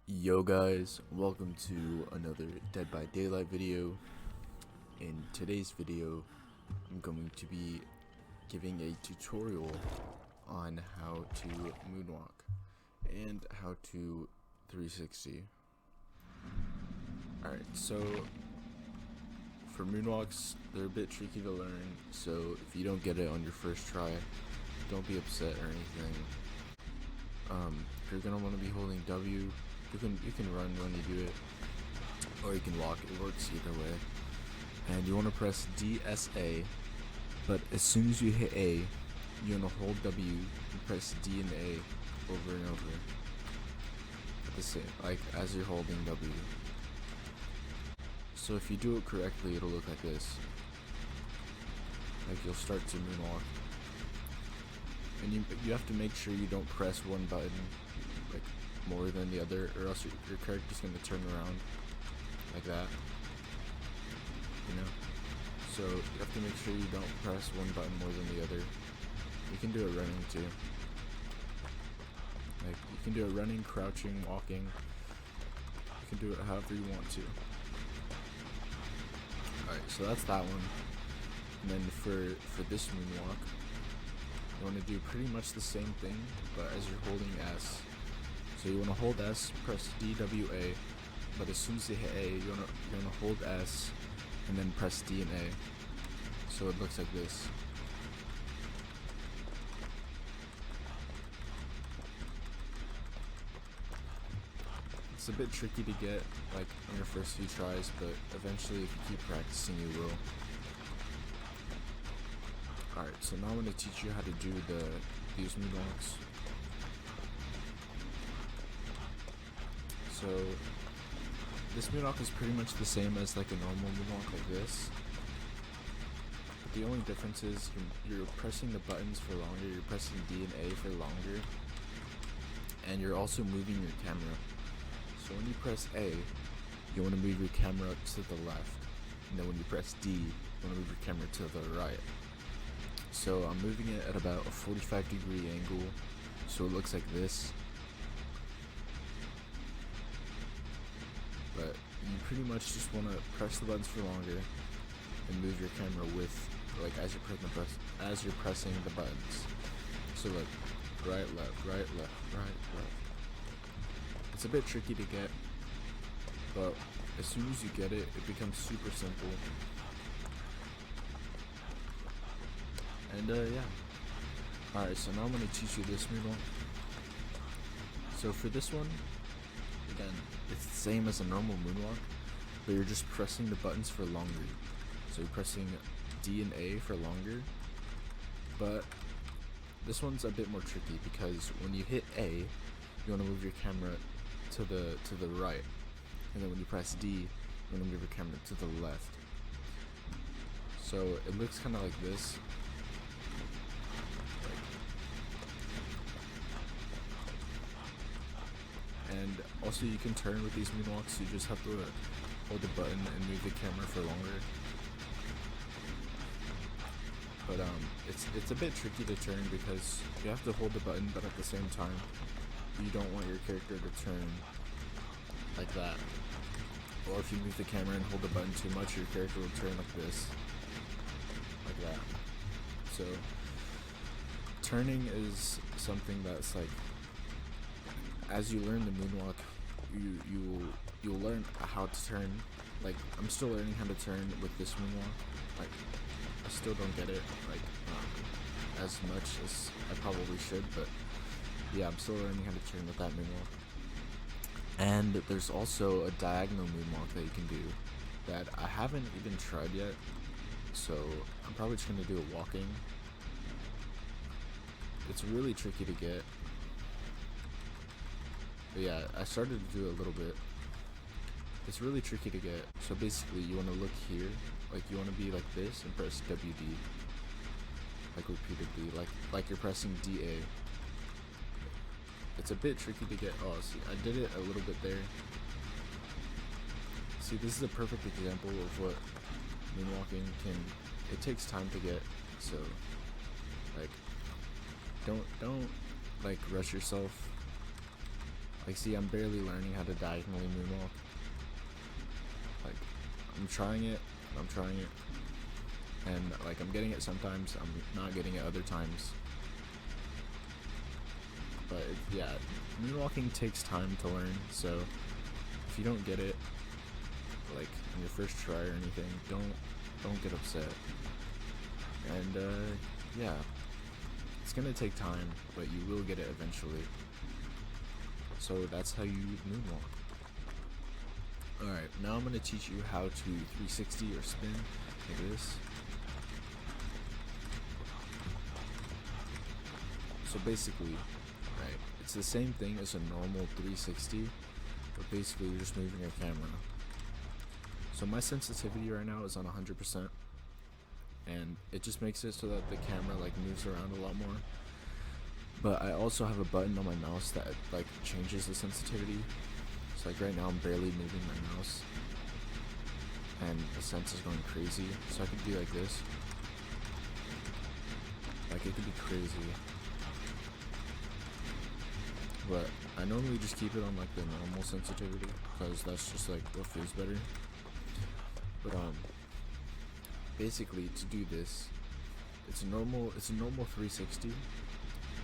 Yo guys, welcome to another Dead by Daylight video. In today's video, I'm going to be giving a tutorial on how to moonwalk and how to 360. Alright, so for moonwalks, they're a bit tricky to learn, so if you don't get it on your first try, don't be upset or anything. If you're gonna want to be holding W, you can run when you do it, or you can walk. It works either way. And you want to press DSA, but as soon as you hit A, you want to hold W and press D and A over and over. At the same, like as you're holding W. So if you do it correctly, it'll look like this. Like you'll start to moonwalk. And you have to make sure you don't press one button like more than the other, or else your character's gonna turn around like that. You know? So you have to make sure you don't press one button more than the other. You can do it running too. Like you can do it running, crouching, walking. You can do it however you want to. Alright, so that's that one. And then for this moonwalk, you want to do pretty much the same thing, but as you're holding S. So you want to hold S, press DWA, but as soon as you hit A, you want to hold S, and then press D and A. So it looks like this. It's a bit tricky to get, like, on your first few tries, but eventually if you keep practicing, you will. Alright, so now I'm going to teach you how to do these moonwalks. So this moonwalk is pretty much the same as like a normal moonwalk like this. But the only difference is you're pressing the buttons for longer, you're pressing D and A for longer, and you're also moving your camera. So when you press A, you want to move your camera to the left, and then when you press D, you want to move your camera to the right. So I'm moving it at about a 45-degree angle, so it looks like this. But you pretty much just want to press the buttons for longer and move your camera with, like, as you're pressing the buttons. So like right, left, right, left, right, left. It's a bit tricky to get, but as soon as you get it, it becomes super simple. And yeah. Alright, so now I'm going to teach you this moonwalk. So for this one, again, it's the same as a normal moonwalk, but you're just pressing the buttons for longer. So you're pressing D and A for longer, but this one's a bit more tricky because when you hit A, you want to move your camera to the right, and then when you press D, you want to move your camera to the left. So it looks kind of like this. And also you can turn with these moonwalks, you just have to hold the button and move the camera for longer. But it's a bit tricky to turn because you have to hold the button, but at the same time, you don't want your character to turn like that. Or if you move the camera and hold the button too much, your character will turn like this. Like that. So turning is something that's like, as you learn the moonwalk, you'll learn how to turn. Like I'm still learning how to turn with this moonwalk. Like I still don't get it like as much as I probably should, but yeah, I'm still learning how to turn with that moonwalk. And there's also a diagonal moonwalk that you can do that I haven't even tried yet, so I'm probably just gonna do it walking. It's really tricky to get. But yeah, I started to do it a little bit. It's really tricky to get. So basically, you want to look here, like you want to be like this, and press WD, like repeatedly, like you're pressing DA. It's a bit tricky to get. Oh, see, I did it a little bit there. See, this is a perfect example of what moonwalking can. It takes time to get. So, like, don't like rush yourself. Like, see, I'm barely learning how to diagonally moonwalk. Like, I'm trying it, and like I'm getting it sometimes, I'm not getting it other times. But yeah, moonwalking takes time to learn, so if you don't get it, like in your first try or anything, don't get upset. And yeah, it's gonna take time, but you will get it eventually. So that's how you moonwalk. Alright, now I'm gonna teach you how to 360 or spin like this. So basically, right, it's the same thing as a normal 360, but basically you're just moving your camera. So my sensitivity right now is on 100%, and it just makes it so that the camera like moves around a lot more. But I also have a button on my mouse that like changes the sensitivity. So like right now I'm barely moving my mouse, and the sense is going crazy. So I could be like this. Like it could be crazy. But I normally just keep it on like the normal sensitivity because that's just like what feels better. But basically to do this, it's a normal 360.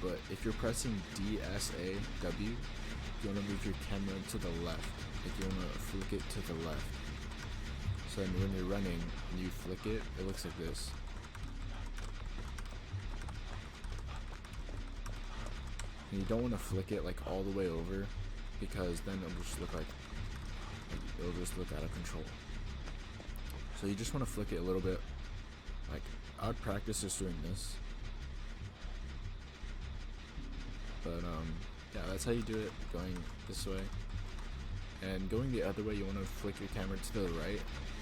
But if you're pressing DSAW, you want to move your camera to the left. Like you want to flick it to the left. So then when you're running and you flick it, it looks like this. And you don't want to flick it like all the way over, because then it'll just look out of control. So you just want to flick it a little bit. Like I would practice just doing this. But yeah, that's how you do it, going this way. And going the other way, you want to flick your camera to the right,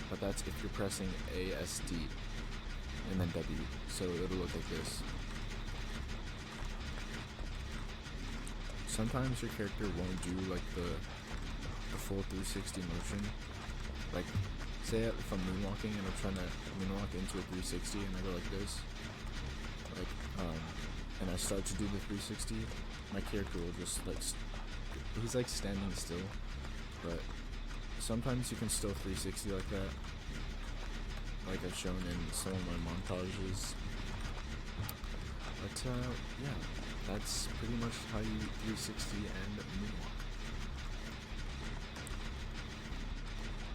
but that's if you're pressing ASD and then W, so it'll look like this. Sometimes your character won't do like the full 360 motion. Like, say if I'm moonwalking and I'm trying to moonwalk into a 360 and I go like this, like, and I start to do the 360, my character will just like, he's like standing still, but sometimes you can still 360 like that, like I've shown in some of my montages. But yeah, that's pretty much how you 360 and moonwalk.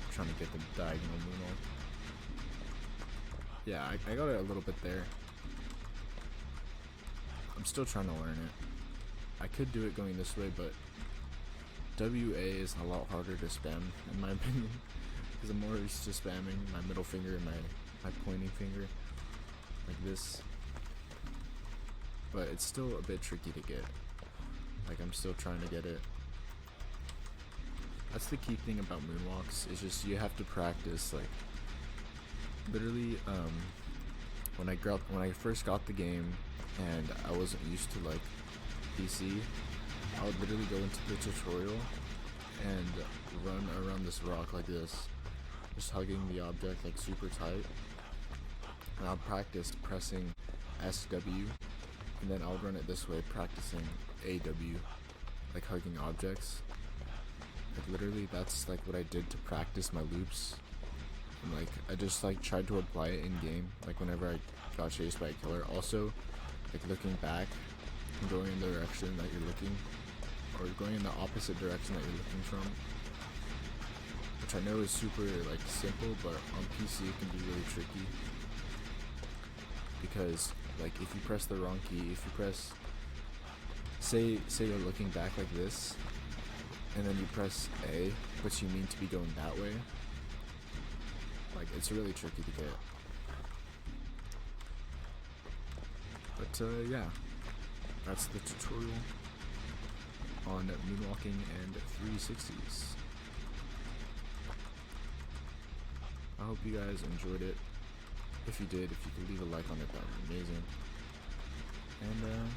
I'm trying to get the diagonal moonwalk. Yeah, I got it a little bit there. I'm still trying to learn it. I could do it going this way, but WA is a lot harder to spam, in my opinion, because I'm more used to spamming my middle finger and my pointing finger, like this. But it's still a bit tricky to get. Like, I'm still trying to get it. That's the key thing about moonwalks, is just you have to practice. Like, literally, when I first got the game and I wasn't used to like PC, I would literally go into the tutorial and run around this rock like this, just hugging the object like super tight. And I'll practice pressing SW, and then I'll run it this way, practicing AW, like hugging objects. Like literally, that's like what I did to practice my loops. And like I just like tried to apply it in game, like whenever I got chased by a killer. Also, like looking back and going in the direction that you're looking, or going in the opposite direction that you're looking from, which I know is super like simple, but on PC it can be really tricky, because like if you press the wrong key, if you press, say you're looking back like this, and then you press A, but you mean to be going that way, like it's really tricky to get. But yeah, that's the tutorial on moonwalking and 360s. I hope you guys enjoyed it. If you did, if you could leave a like on it, that would be amazing. And